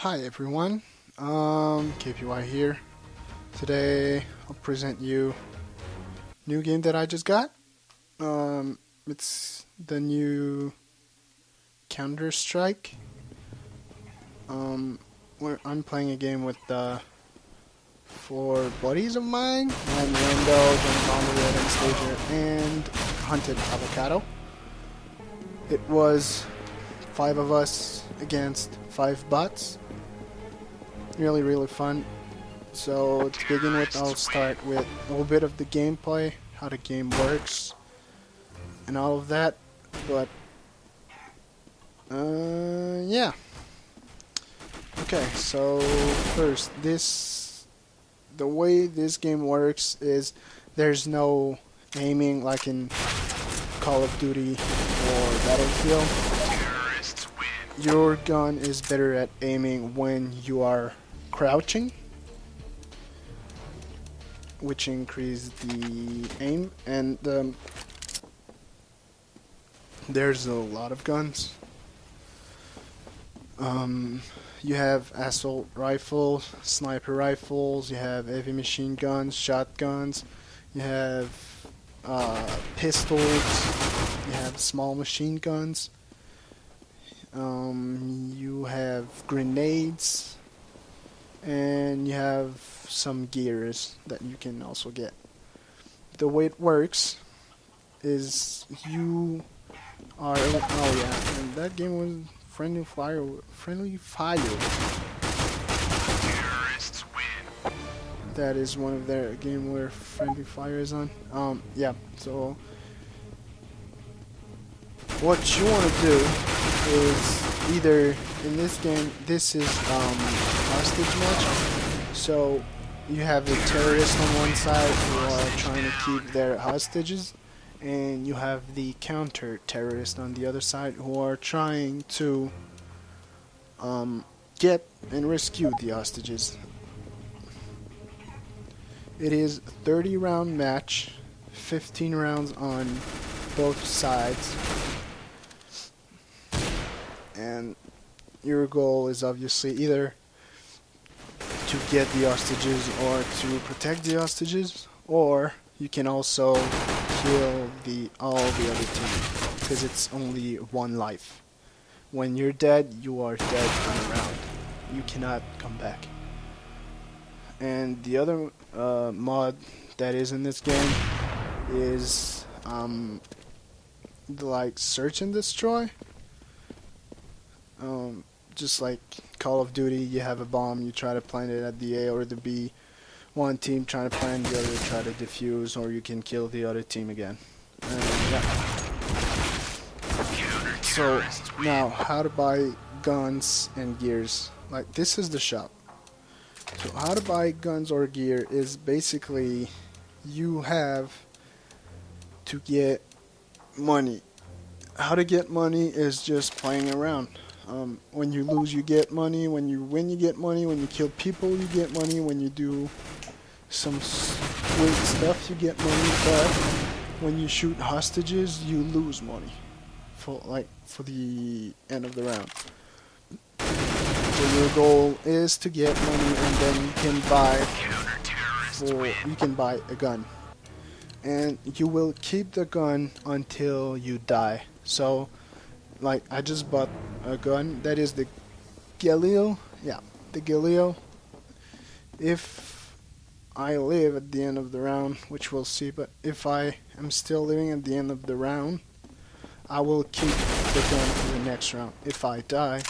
Hi everyone, KPY here. Today I'll present you new game that I just got. It's the new Counter Strike. Where I'm playing a game with four buddies of mine. I'm Lando, John Bomber, Red and Stager, and Hunted Avocado. It was 5 of us against 5 bots. Really fun. So to begin with, I'll start with a little bit of the gameplay, how the game works, and all of that. But yeah. Okay, so first, the way this game works is there's no aiming like in Call of Duty or Battlefield. Your gun is better at aiming when you are crouching, which increases the aim, and there's a lot of guns. You have assault rifles, sniper rifles, you have heavy machine guns, shotguns, you have pistols, you have small machine guns, you have grenades, and you have some gears that you can also get. The way it works is you are oh yeah, and that game was friendly fire. That is one of their game where friendly fire is on. Yeah. So what you want to do is either in this game, this is hostage match. So you have a terrorist on one side who are trying to keep their hostages, and you have the counter terrorist on the other side who are trying to get and rescue the hostages. It is a 30 round match, 15 rounds on both sides, and your goal is obviously either to get the hostages or to protect the hostages, or you can also kill all the other team, because it's only one life. When you're dead, you are dead on a round. You cannot come back. And the other mod that is in this game is like search and destroy. Just like Call of Duty, you have a bomb, you try to plant it at the A or the B. One team trying to plant, the other try to defuse, or you can kill the other team again. Yeah. So now, how to buy guns and gears? Like, this is the shop. So how to buy guns or gear is basically you have to get money. How to get money is just playing around. When you lose, you get money. When you win, you get money. When you kill people, you get money. When you do some weird stuff, you get money. But when you shoot hostages, you lose money for the end of the round. So your goal is to get money, and then you can buy a gun, and you will keep the gun until you die. So, like, I just bought a gun that is the Galil. Yeah, the Galil. If I live at the end of the round, which we'll see, but if I am still living at the end of the round, I will keep the gun for the next round. If I die,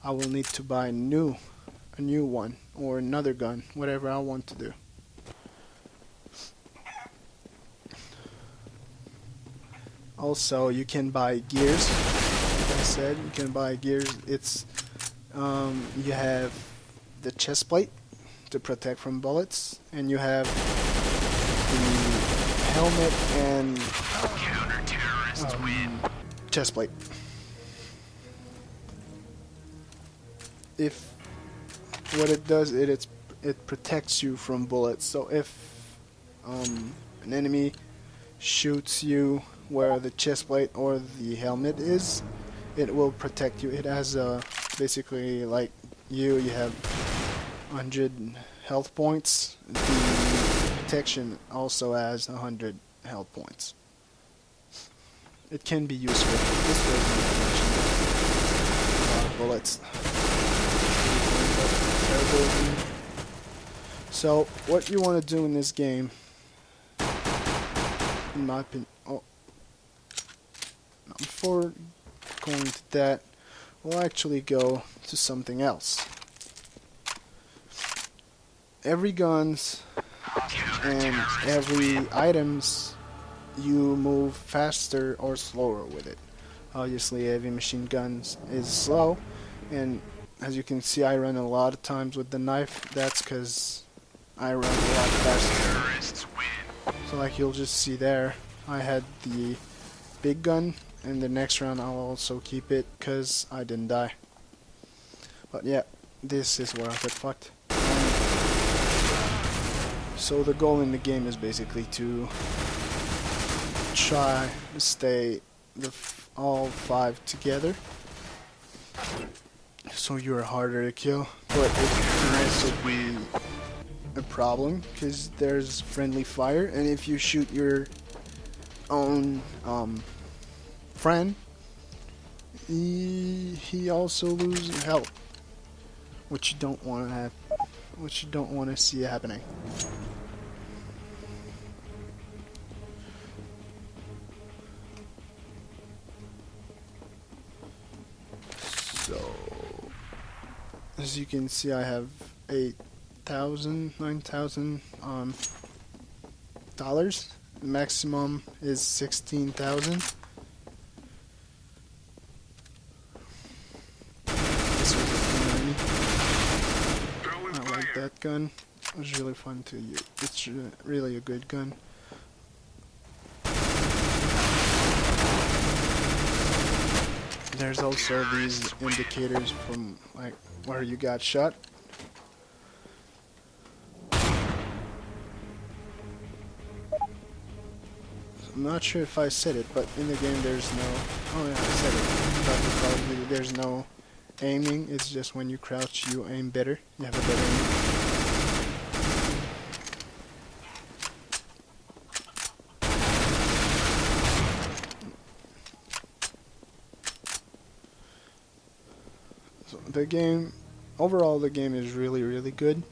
I will need to buy a new one or another gun, whatever I want to do. Also, you can buy gears. Like I said, you can buy gears. It's you have the chest plate to protect from bullets, and you have the helmet and chest plate. If what it does, it protects you from bullets. So if an enemy shoots you where the chest plate or the helmet is, it will protect you. It has basically like you have 100 health points. The protection also has 100 health points. It can be useful. This version bullets. So what you want to do in this game, in my opinion, before going to that, we'll actually go to something else. Every guns and every items, you move faster or slower with it. Obviously, heavy machine guns is slow, and as you can see, I run a lot of times with the knife. That's because I run a lot faster. So like you'll just see there, I had the big gun, and the next round I'll also keep it because I didn't die. But yeah, this is where I got fucked. So the goal in the game is basically to try to stay all 5 together, so you're harder to kill, but it can also be a problem because there's friendly fire, and if you shoot your own friend, he also loses health, which you don't want to have, which you don't want to see happening. So, as you can see, I have $9,000 dollars. Maximum is 16,000. This was I like that gun. It was really fun to use. It's really a good gun. There's also these indicators from like where you got shot. I'm not sure if I said it, but in the game there's no... Oh yeah, I said it. Probably there's no aiming. It's just when you crouch you aim better. You have a better aim. So the game, overall the game is really, really good.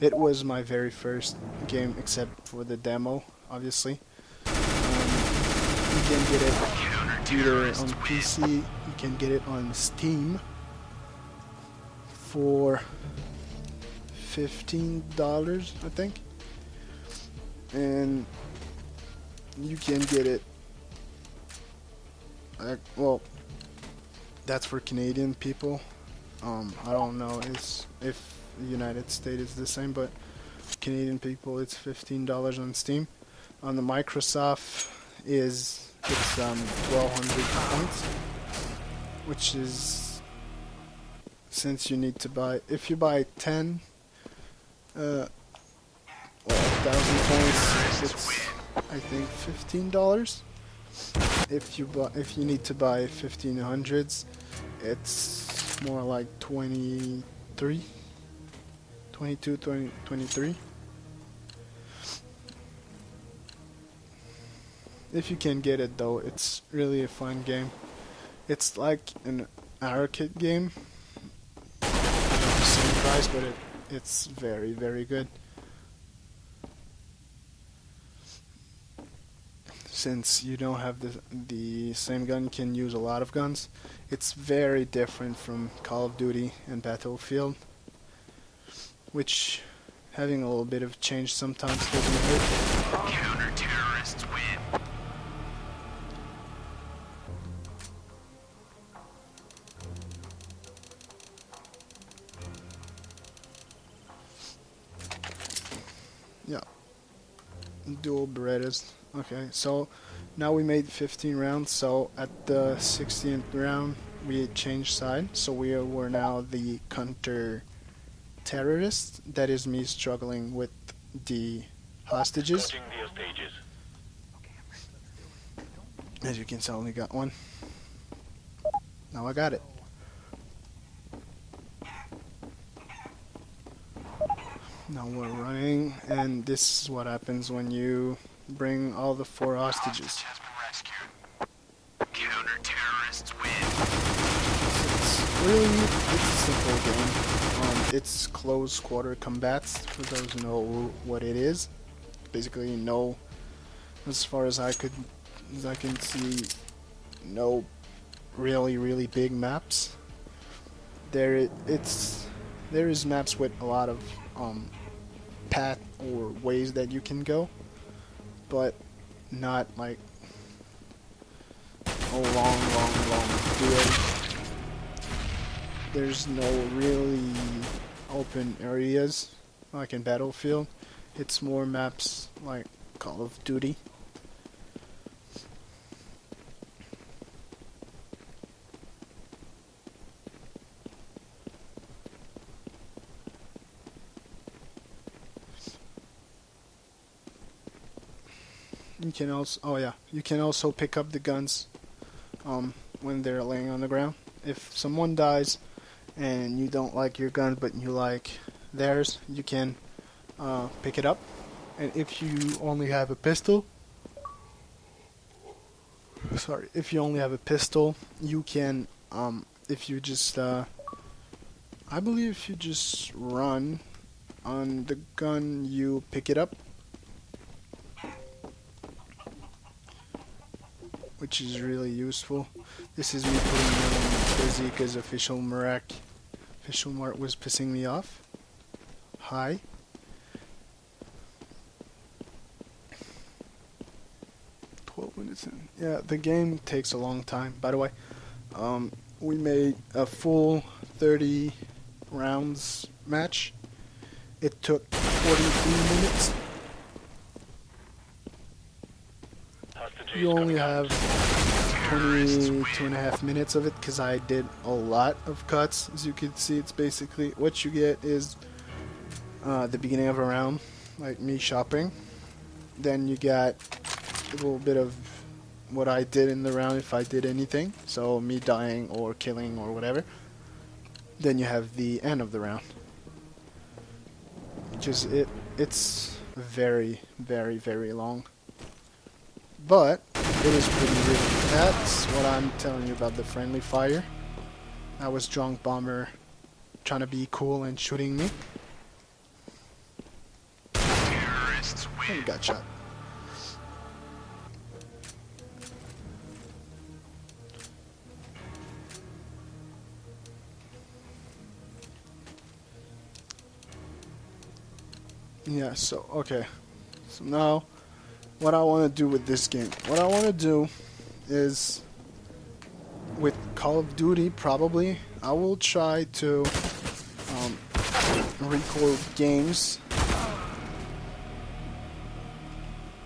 It was my very first game except for the demo, obviously. You can get it either on PC, you can get it on Steam for $15, I think. And you can get it, well, that's for Canadian people. I don't know if the United States is the same, but Canadian people it's $15 on Steam. On the Microsoft it's 1,200 points, which is, since you need to buy, if you buy 10 1,000 points, it's I think $15. If you need to buy 1,500s, it's more like 23. If you can get it though, it's really a fun game. It's like an arcade game. Same price, but it's very, very good. Since you don't have the same gun, you can use a lot of guns. It's very different from Call of Duty and Battlefield, which having a little bit of change sometimes doesn't hurt. Counter-terrorists win. Yeah. Dual Berettas. Okay, so now we made 15 rounds, so at the 16th round we changed side, so we're now the counter-terrorists. That is me struggling with the hostages. As you can see, I only got one. Now I got it. Now we're running, and this is what happens when you bring all the 4 hostages. It's a simple game. It's close quarter combats, for those who know what it is. Basically, no, as far as I can see, no really big maps. There is maps with a lot of path or ways that you can go, but not like a long field. There's no really open areas like in Battlefield. It's more maps like Call of Duty. You can also, you can also pick up the guns when they're laying on the ground. If someone dies and you don't like your gun but you like theirs, you can pick it up. And if you only have a pistol, you can, if you just, I believe if you just run on the gun, you pick it up, which is really useful. This is me putting on Bazooka's official mark. Official mark was pissing me off. Hi. 12 minutes in. Yeah, the game takes a long time. By the way, we made a full 30 rounds match. It took 43 minutes. You only have 22.5 minutes of it because I did a lot of cuts. As you can see, it's basically what you get is the beginning of a round, like me shopping. Then you got a little bit of what I did in the round if I did anything, so me dying or killing or whatever. Then you have the end of the round, which is it's very long, but it is pretty good. That's what I'm telling you about the friendly fire. That was Drunk Bomber trying to be cool and shooting me. And he got shot. Yeah, so, okay. So now, what I want to do with this game. What I want to do is, with Call of Duty, probably, I will try to record games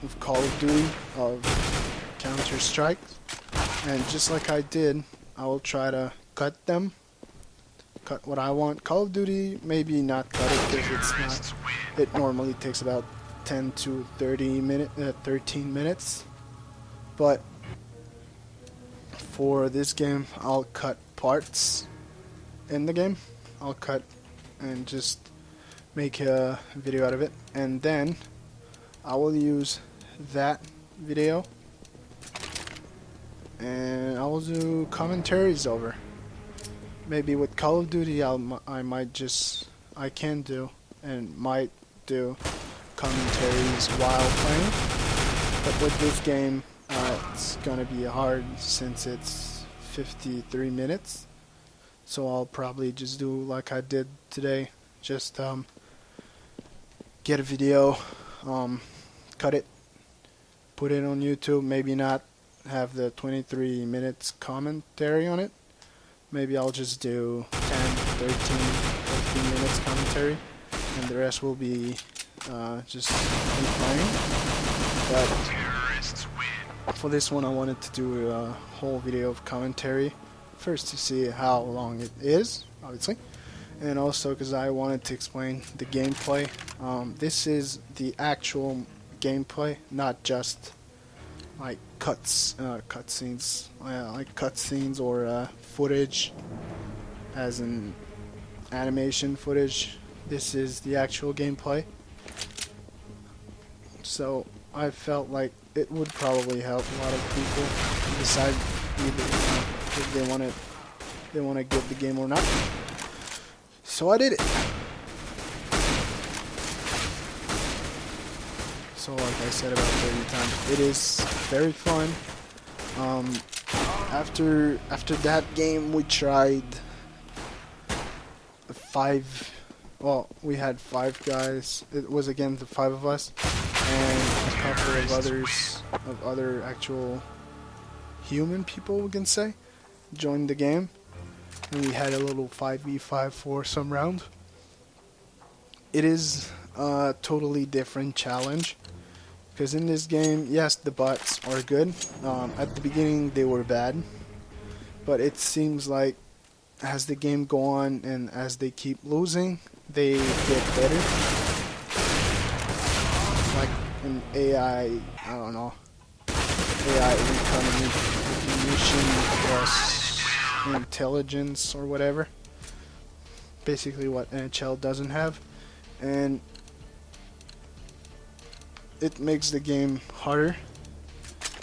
of Call of Duty, of Counter-Strike, and just like I did, I will try to cut them. Cut what I want. Call of Duty, maybe not cut it because it's not. It normally takes about 10 to 13 minutes. But for this game, I'll cut parts in the game. I'll cut and just make a video out of it, and then I will use that video and I will do commentaries over. Maybe with Call of Duty, I can do and might do commentaries while playing. But with this game, it's gonna be hard since it's 53 minutes. So I'll probably just do like I did today. Just get a video, cut it, put it on YouTube. Maybe not have the 23 minutes commentary on it. Maybe I'll just do 10, 13, 15 minutes commentary, and the rest will be just me playing. But for this one, I wanted to do a whole video of commentary. First to see how long it is, obviously, and also because I wanted to explain the gameplay. This is the actual gameplay, not just like cutscenes, like cutscenes or footage, as in animation footage. This is the actual gameplay. So I felt like it would probably help a lot of people decide either if they want to get the game or not. So I did it. So like I said about 30 times, it is very fun. After that game, we tried we had 5 guys. It was again the 5 of us and a couple of other actual human people, we can say, joined the game, and we had a little 5v5 for some round. It is a totally different challenge. Because in this game, yes, the bots are good. At the beginning, they were bad. But it seems like as the game go on and as they keep losing, they get better. Like an AI, I don't know, AI recognition plus intelligence or whatever. Basically what NHL doesn't have. And it makes the game harder,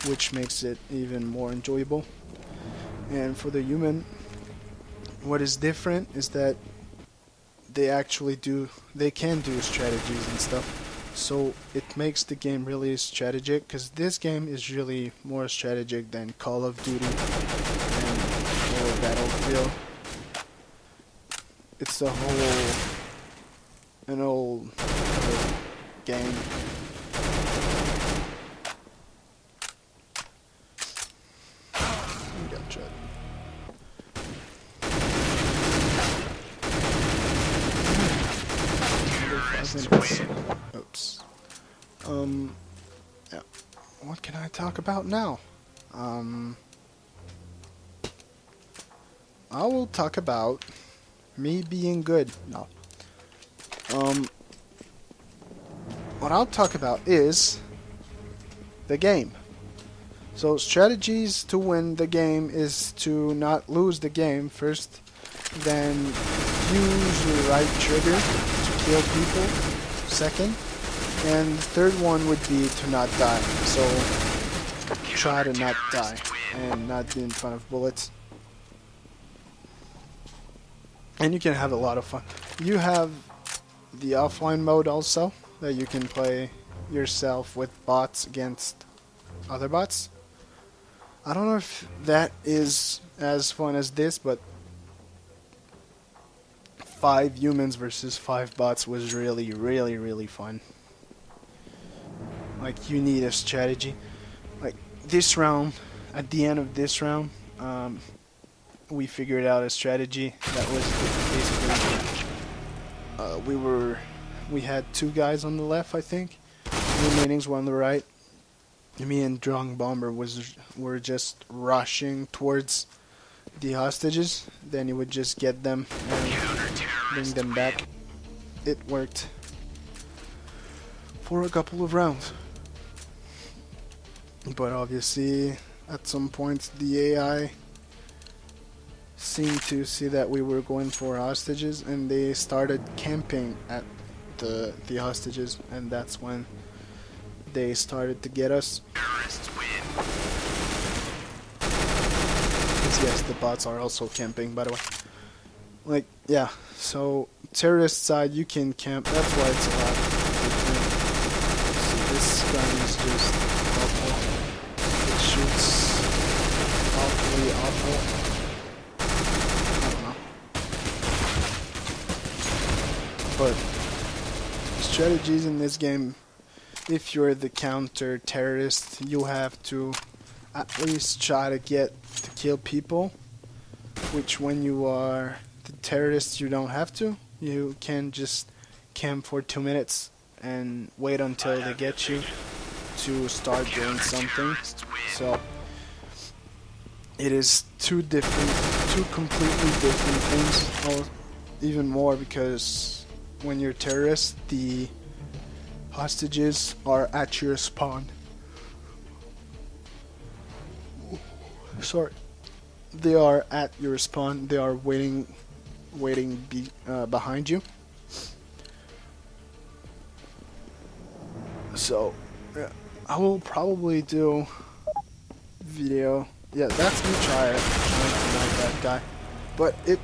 which makes it even more enjoyable. And for the human, what is different is that they can do strategies and stuff. So it makes the game really strategic, because this game is really more strategic than Call of Duty or Battlefield. It's an old game. Oops. Yeah. What can I talk about now? I will talk about me being good. No. What I'll talk about is the game. So strategies to win the game is to not lose the game first, then use your right trigger to kill people second, and the third one would be to not die. So try to not die and not be in front of bullets. And you can have a lot of fun. You have the offline mode also, that you can play yourself with bots against other bots. I don't know if that is as fun as this, but 5 humans versus 5 bots was really, really, really fun. Like, you need a strategy. Like, this round, at the end of this round, we figured out a strategy that was basically, we had 2 guys on the left, I think. The remainings were on the right. Me and Drunk Bomber were just rushing towards the hostages. Then you would just get them and bring them back. It worked for a couple of rounds. But obviously, at some points, the AI seemed to see that we were going for hostages, and they started camping at the hostages, and that's when they started to get us. Yes, the bots are also camping, by the way. Like, yeah, so terrorist side, you can camp. That's why it's a lot different. So this gun is just awful. It shoots awfully awful. I don't know. But strategies in this game, if you're the counter-terrorist, you have to at least try to kill people, which when you are the terrorist you don't have to. You can just camp for 2 minutes and wait until they get you to start doing something. So it is two completely different things, even more, because when you're terrorist, the hostages are at your spawn. Sorry, they are at your spawn. They are waiting behind you. So yeah, I will probably do video. Yeah, that's me trying to knife that guy. But it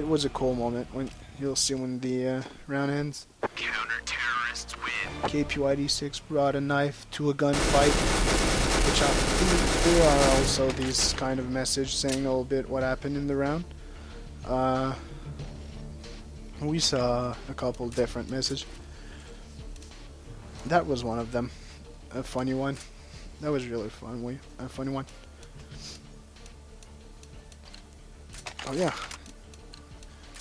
was a cool moment when you'll see when the round ends. Counter-terrorists win. KPYD6 brought a knife to a gunfight, which there are also these kind of message saying a little bit what happened in the round. We saw a couple different messages. That was one of them, a funny one. That was really fun. A funny one. Oh yeah,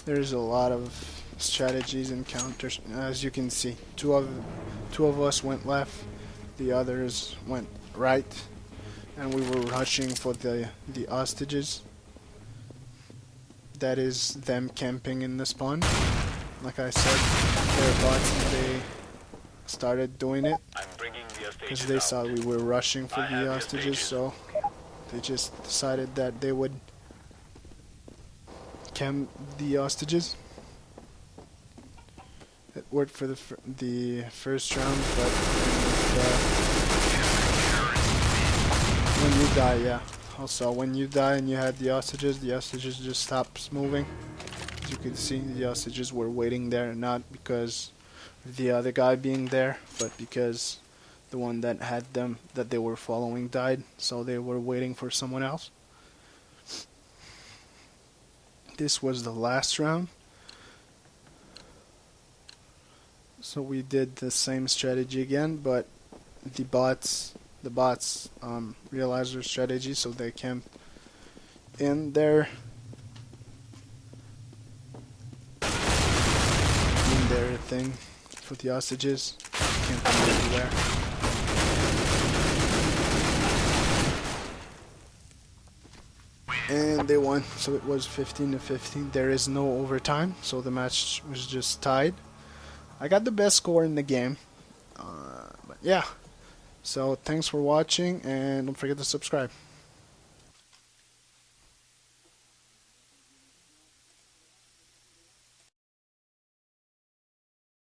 there's a lot of strategies and counters. As you can see, two of us went left, the others went right, and we were rushing for the hostages. That is them camping in the spawn. Like I said, they're bots and they started doing it because they saw we were rushing for the hostages, so they just decided that they would camp the hostages. It worked for the first round, but when you die, yeah. Also, when you die and you had the hostages just stops moving. As you can see, the hostages were waiting there, not because of the other guy being there, but because the one that had them, that they were following, died, so they were waiting for someone else. This was the last round. So we did the same strategy again, but the bots realized their strategy, so they camped in their thing for the hostages, camping everywhere. And they won, so it was 15-15. There is no overtime, so the match was just tied. I got the best score in the game, but yeah. So thanks for watching, and don't forget to subscribe.